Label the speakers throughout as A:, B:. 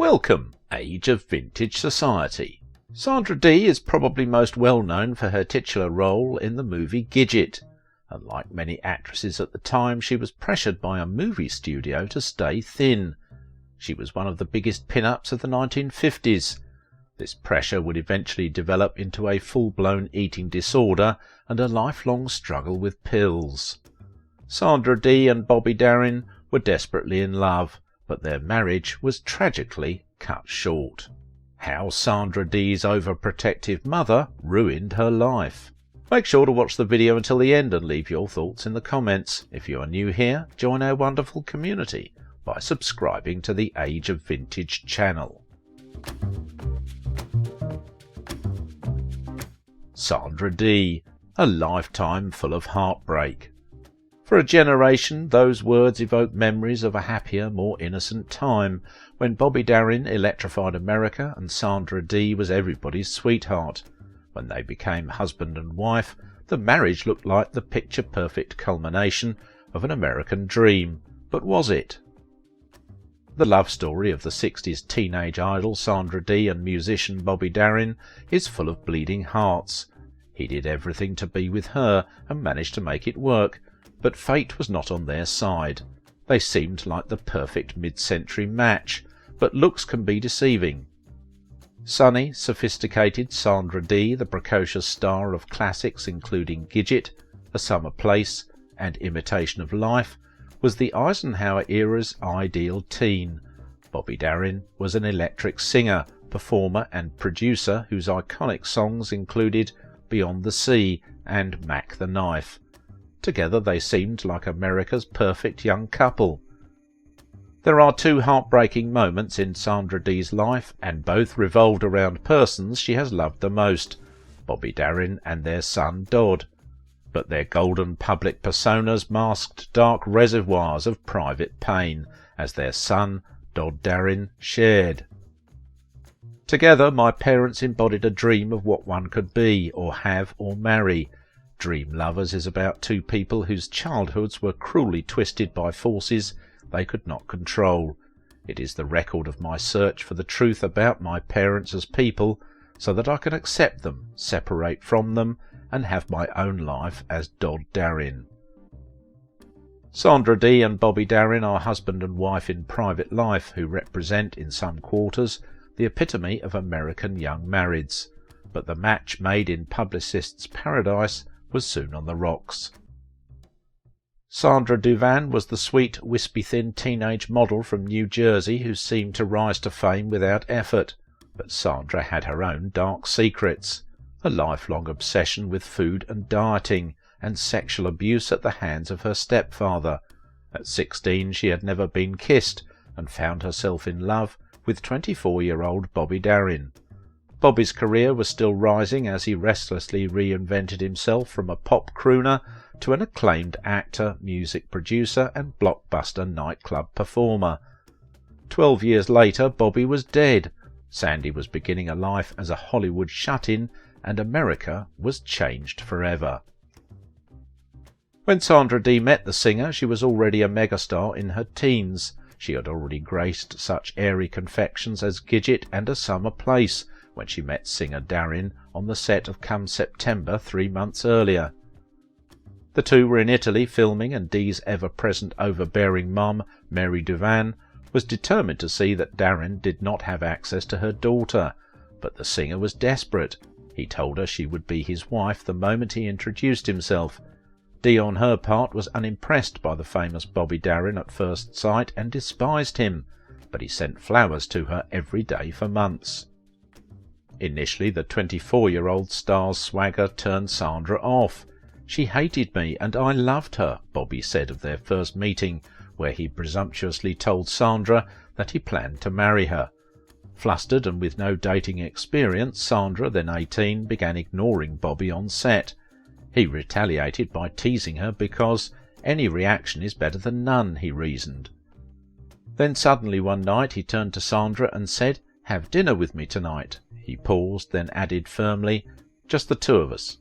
A: Welcome, Age of Vintage Society. Sandra Dee is probably most well known for her titular role in the movie Gidget, and like many actresses at the time, she was pressured by a movie studio to stay thin. She was one of the biggest pin-ups of the 1950s. This pressure would eventually develop into a full-blown eating disorder and a lifelong struggle with pills. Sandra Dee and Bobby Darin were desperately in love, but their marriage was tragically cut short. How Sandra Dee's overprotective mother ruined her life. Make sure to watch the video until the end and leave your thoughts in the comments. If you are new here, join our wonderful community by subscribing to the Age of Vintage channel. Sandra Dee, a lifetime full of heartbreak. For a generation, those words evoke memories of a happier, more innocent time, when Bobby Darin electrified America and Sandra Dee was everybody's sweetheart. When they became husband and wife, the marriage looked like the picture-perfect culmination of an American dream. But was it? The love story of the 60s teenage idol Sandra Dee and musician Bobby Darin is full of bleeding hearts. He did everything to be with her and managed to make it work, but fate was not on their side. They seemed like the perfect mid-century match, but looks can be deceiving. Sunny, sophisticated Sandra Dee, the precocious star of classics including Gidget, A Summer Place, and Imitation of Life, was the Eisenhower era's ideal teen. Bobby Darin was an electric singer, performer and producer whose iconic songs included Beyond the Sea and Mac the Knife. Together they seemed like America's perfect young couple. There are two heartbreaking moments in Sandra Dee's life, and both revolved around persons she has loved the most, Bobby Darin and their son Dodd. But their golden public personas masked dark reservoirs of private pain, as their son, Dodd Darin, shared. Together, my parents embodied a dream of what one could be, or have, or marry. Dream Lovers is about two people whose childhoods were cruelly twisted by forces they could not control. It is the record of my search for the truth about my parents as people, so that I can accept them, separate from them, and have my own life as Dodd Darin. Sandra Dee and Bobby Darin are husband and wife in private life, who represent, in some quarters, the epitome of American young marrieds. But the match made in publicists' paradise was soon on the rocks. Sandra Duvin was the sweet, wispy-thin teenage model from New Jersey who seemed to rise to fame without effort. But Sandra had her own dark secrets, a lifelong obsession with food and dieting, and sexual abuse at the hands of her stepfather. At 16 she had never been kissed, and found herself in love with 24-year-old Bobby Darin. Bobby's career was still rising as he restlessly reinvented himself from a pop crooner to an acclaimed actor, music producer and blockbuster nightclub performer. 12 years later, Bobby was dead. Sandy was beginning a life as a Hollywood shut-in, and America was changed forever. When Sandra Dee met the singer, she was already a megastar in her teens. She had already graced such airy confections as Gidget and A Summer Place, when she met singer Darin on the set of Come September 3 months earlier. The two were in Italy filming, and Dee's ever-present overbearing mum, Mary Duvin, was determined to see that Darin did not have access to her daughter. But the singer was desperate. He told her she would be his wife the moment he introduced himself. Dee, on her part, was unimpressed by the famous Bobby Darin at first sight and despised him, but he sent flowers to her every day for months. Initially, the 24-year-old star's swagger turned Sandra off. She hated me and I loved her, Bobby said of their first meeting, where he presumptuously told Sandra that he planned to marry her. Flustered and with no dating experience, Sandra, then 18, began ignoring Bobby on set. He retaliated by teasing her because any reaction is better than none, he reasoned. Then suddenly one night he turned to Sandra and said, "Have dinner with me tonight." He paused, then added firmly, "Just the two of us."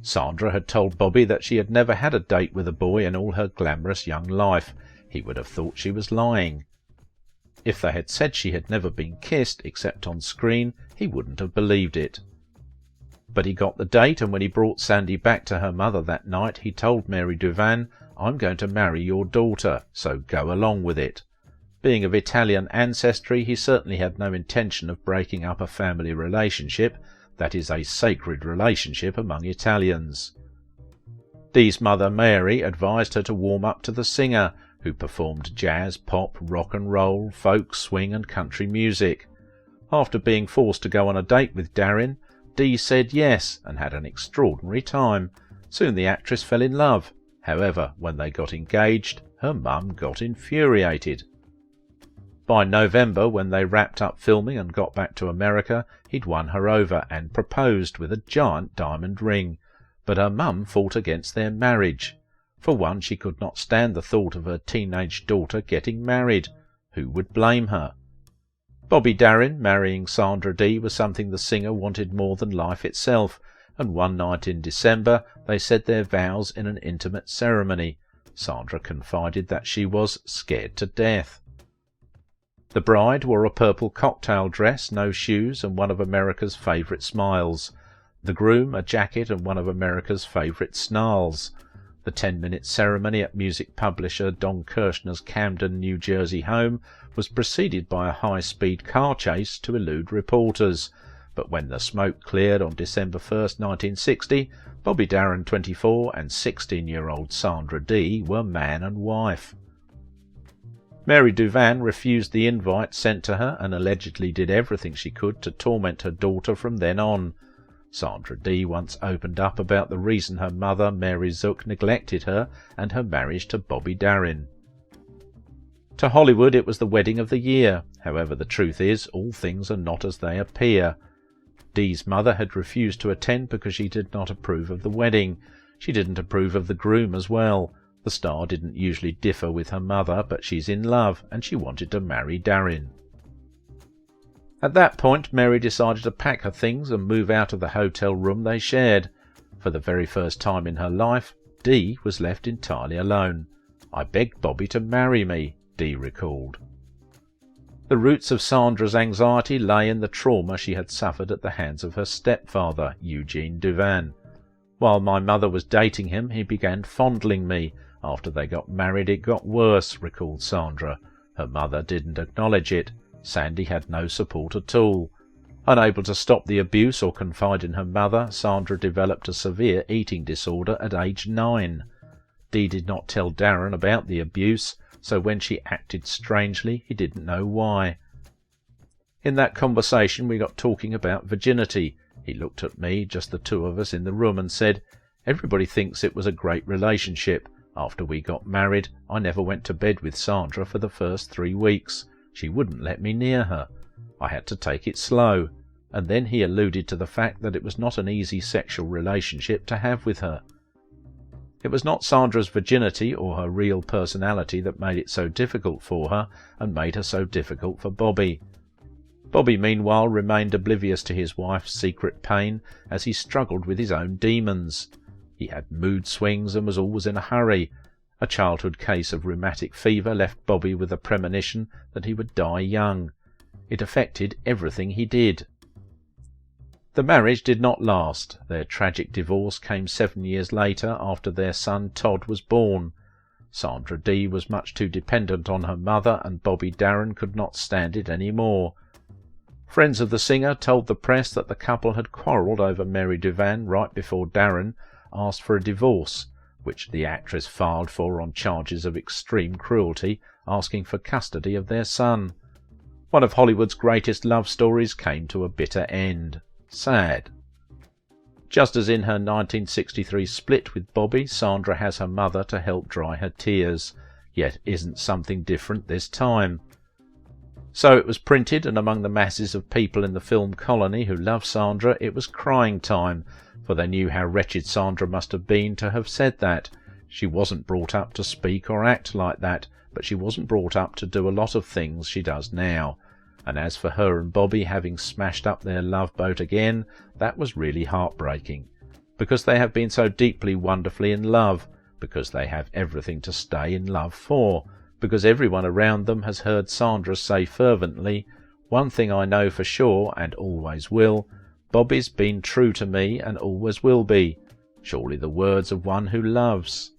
A: Sandra had told Bobby that she had never had a date with a boy in all her glamorous young life. He would have thought she was lying. If they had said she had never been kissed except on screen, he wouldn't have believed it. But he got the date, and when he brought Sandy back to her mother that night, he told Mary Duvan, "I'm going to marry your daughter, so go along with it." Being of Italian ancestry, he certainly had no intention of breaking up a family relationship, that is a sacred relationship among Italians. Dee's mother Mary advised her to warm up to the singer, who performed jazz, pop, rock and roll, folk, swing and country music. After being forced to go on a date with Darin, Dee said yes and had an extraordinary time. Soon the actress fell in love. However, when they got engaged, her mum got infuriated. By November, when they wrapped up filming and got back to America, he'd won her over and proposed with a giant diamond ring. But her mum fought against their marriage. For one, she could not stand the thought of her teenage daughter getting married. Who would blame her? Bobby Darin marrying Sandra Dee was something the singer wanted more than life itself, and one night in December they said their vows in an intimate ceremony. Sandra confided that she was scared to death. The bride wore a purple cocktail dress, no shoes, and one of America's favourite smiles. The groom a jacket and one of America's favourite snarls. The 10-minute ceremony at music publisher Don Kirshner's Camden, New Jersey home was preceded by a high-speed car chase to elude reporters. But when the smoke cleared on December 1st, 1960, Bobby Darin, 24, and 16-year-old Sandra Dee were man and wife. Mary Duvan refused the invite sent to her and allegedly did everything she could to torment her daughter from then on. Sandra Dee once opened up about the reason her mother, Mary Zook, neglected her and her marriage to Bobby Darin. To Hollywood it was the wedding of the year. However, the truth is, all things are not as they appear. Dee's mother had refused to attend because she did not approve of the wedding. She didn't approve of the groom as well. The star didn't usually differ with her mother, but she's in love, and she wanted to marry Darin. At that point, Mary decided to pack her things and move out of the hotel room they shared. For the very first time in her life, Dee was left entirely alone. "I begged Bobby to marry me," Dee recalled. The roots of Sandra's anxiety lay in the trauma she had suffered at the hands of her stepfather, Eugene Duvan. "While my mother was dating him, he began fondling me. After they got married it got worse," recalled Sandra. Her mother didn't acknowledge it. Sandy had no support at all. Unable to stop the abuse or confide in her mother, Sandra developed a severe eating disorder at age 9. Dee did not tell Darin about the abuse, so when she acted strangely, he didn't know why. In that conversation we got talking about virginity. He looked at me, just the two of us in the room, and said, "Everybody thinks it was a great relationship. After we got married, I never went to bed with Sandra for the first 3 weeks. She wouldn't let me near her. I had to take it slow." And then he alluded to the fact that it was not an easy sexual relationship to have with her. It was not Sandra's virginity or her real personality that made it so difficult for her and made her so difficult for Bobby. Bobby, meanwhile, remained oblivious to his wife's secret pain as he struggled with his own demons. He had mood swings and was always in a hurry. A childhood case of rheumatic fever left Bobby with a premonition that he would die young. It affected everything he did. The marriage did not last. Their tragic divorce came 7 years later after their son Todd was born. Sandra Dee was much too dependent on her mother, and Bobby Darin could not stand it any more. Friends of the singer told the press that the couple had quarrelled over Mary Duvan right before Darin asked for a divorce, which the actress filed for on charges of extreme cruelty, asking for custody of their son. One of Hollywood's greatest love stories came to a bitter end. Sad. Just as in her 1963 split with Bobby, Sandra has her mother to help dry her tears. Yet isn't something different this time? So it was printed, and among the masses of people in the film colony who loved Sandra, it was crying time, for they knew how wretched Sandra must have been to have said that. She wasn't brought up to speak or act like that, but she wasn't brought up to do a lot of things she does now. And as for her and Bobby having smashed up their love boat again, that was really heartbreaking. Because they have been so deeply, wonderfully in love. Because they have everything to stay in love for. because everyone around them has heard Sandra say fervently, "One thing I know for sure, and always will, Bobby's been true to me and always will be." Surely the words of one who loves.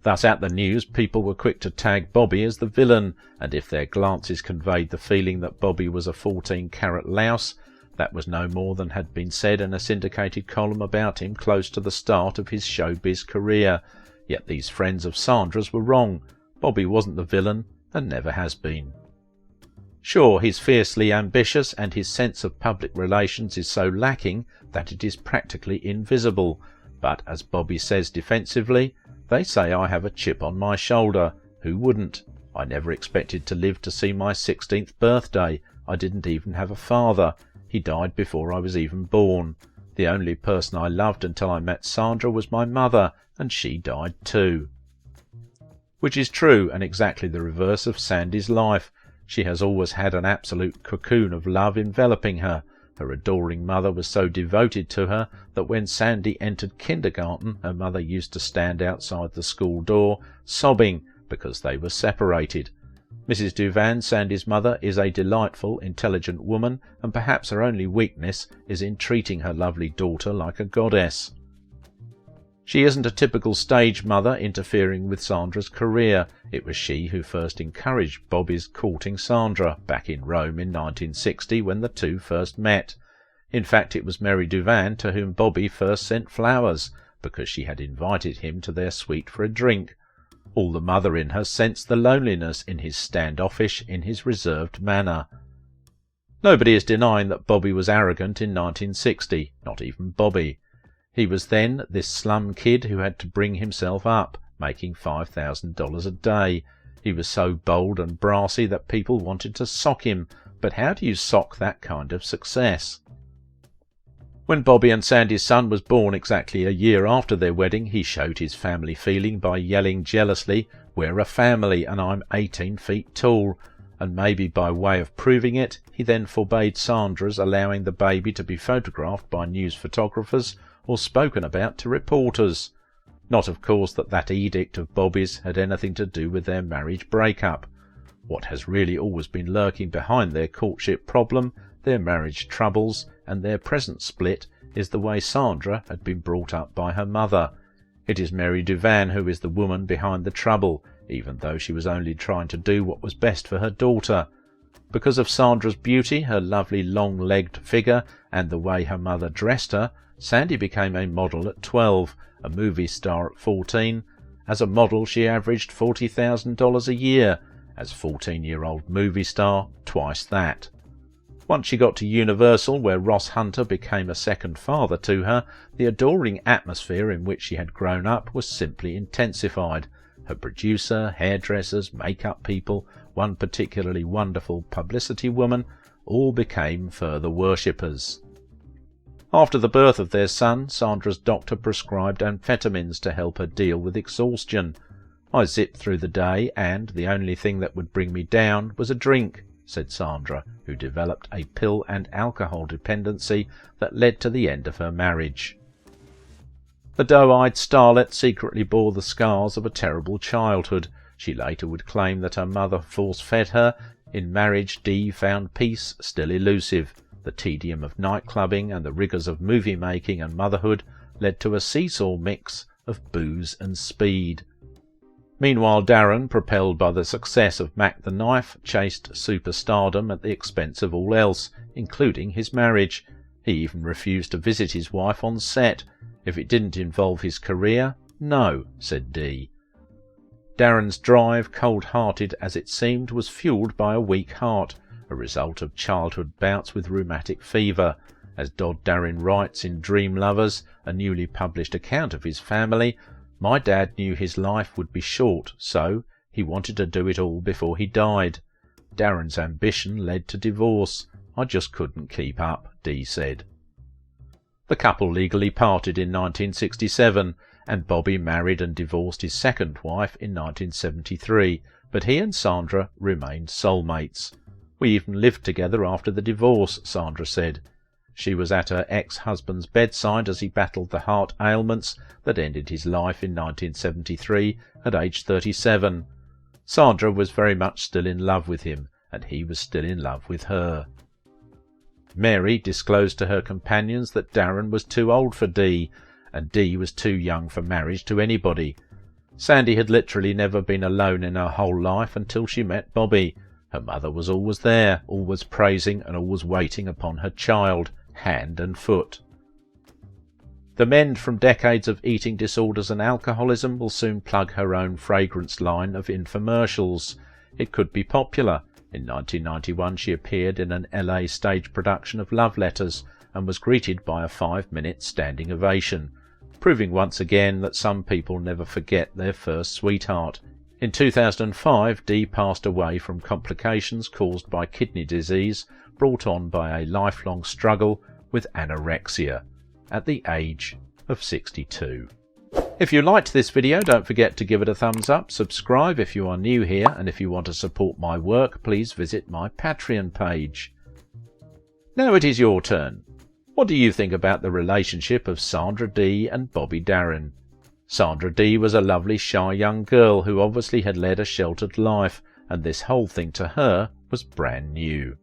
A: Thus at the news people were quick to tag Bobby as the villain, and if their glances conveyed the feeling that Bobby was a 14-carat louse, that was no more than had been said in a syndicated column about him close to the start of his showbiz career. Yet these friends of Sandra's were wrong. Bobby wasn't the villain, and never has been. Sure, he's fiercely ambitious, and his sense of public relations is so lacking that it is practically invisible, but as Bobby says defensively, "They say I have a chip on my shoulder. Who wouldn't? I never expected to live to see my 16th birthday. I didn't even have a father. He died before I was even born. The only person I loved until I met Sandra was my mother, and she died too." Which is true, and exactly the reverse of Sandy's life. She has always had an absolute cocoon of love enveloping her. Her adoring mother was so devoted to her that when Sandy entered kindergarten, her mother used to stand outside the school door, sobbing because they were separated. Mrs. Duvan, Sandy's mother, is a delightful, intelligent woman, and perhaps her only weakness is in treating her lovely daughter like a goddess. She isn't a typical stage mother interfering with Sandra's career. It was she who first encouraged Bobby's courting Sandra back in Rome in 1960 when the two first met. In fact, it was Mary Duvan to whom Bobby first sent flowers, because she had invited him to their suite for a drink. All the mother in her sensed the loneliness in his standoffish, in his reserved manner. Nobody is denying that Bobby was arrogant in 1960, not even Bobby. He was then this slum kid who had to bring himself up, making $5,000 a day. He was so bold and brassy that people wanted to sock him, but how do you sock that kind of success? When Bobby and Sandy's son was born exactly a year after their wedding, he showed his family feeling by yelling jealously, "We're a family and I'm 18 feet tall," and maybe by way of proving it, he then forbade Sandra's allowing the baby to be photographed by news photographers or spoken about to reporters. Not, of course, that that edict of Bobby's had anything to do with their marriage breakup. What has really always been lurking behind their courtship problem, their marriage troubles, and their present split is the way Sandra had been brought up by her mother. It is Mary Duvan who is the woman behind the trouble, even though she was only trying to do what was best for her daughter. Because of Sandra's beauty, her lovely long-legged figure, and the way her mother dressed her, Sandy became a model at 12, a movie star at 14. As a model she averaged $40,000 a year. As 14-year-old movie star, twice that. Once she got to Universal, where Ross Hunter became a second father to her, the adoring atmosphere in which she had grown up was simply intensified. Her producer, hairdressers, make-up people, one particularly wonderful publicity woman, all became further worshippers. After the birth of their son, Sandra's doctor prescribed amphetamines to help her deal with exhaustion. "I zipped through the day, and the only thing that would bring me down was a drink," said Sandra, who developed a pill and alcohol dependency that led to the end of her marriage. The doe-eyed starlet secretly bore the scars of a terrible childhood. She later would claim that her mother force-fed her. In marriage, Dee found peace still elusive. The tedium of night-clubbing and the rigours of movie-making and motherhood led to a seesaw mix of booze and speed. Meanwhile, Darin, propelled by the success of Mac the Knife, chased superstardom at the expense of all else, including his marriage. He even refused to visit his wife on set. If it didn't involve his career, no, said Dee. Darin's drive, cold-hearted as it seemed, was fuelled by a weak heart, a result of childhood bouts with rheumatic fever. As Dodd Darin writes in Dream Lovers, a newly published account of his family, "My dad knew his life would be short, so he wanted to do it all before he died. Darin's ambition led to divorce. I just couldn't keep up," Dee said. The couple legally parted in 1967, and Bobby married and divorced his second wife in 1973, but he and Sandra remained soulmates. "We even lived together after the divorce," Sandra said. She was at her ex-husband's bedside as he battled the heart ailments that ended his life in 1973 at age 37. Sandra was very much still in love with him, and he was still in love with her. Mary disclosed to her companions that Darin was too old for Dee, and Dee was too young for marriage to anybody. Sandy had literally never been alone in her whole life until she met Bobby. Her mother was always there, always praising and always waiting upon her child, hand and foot. The mend from decades of eating disorders and alcoholism will soon plug her own fragrance line of infomercials. It could be popular. In 1991 she appeared in an LA stage production of Love Letters and was greeted by a 5-minute standing ovation, proving once again that some people never forget their first sweetheart. In 2005, Dee passed away from complications caused by kidney disease brought on by a lifelong struggle with anorexia, at the age of 62. If you liked this video, don't forget to give it a thumbs up, subscribe if you are new here, and if you want to support my work, please visit my Patreon page. Now it is your turn. What do you think about the relationship of Sandra Dee and Bobby Darin? Sandra Dee was a lovely, shy young girl who obviously had led a sheltered life, and this whole thing to her was brand new.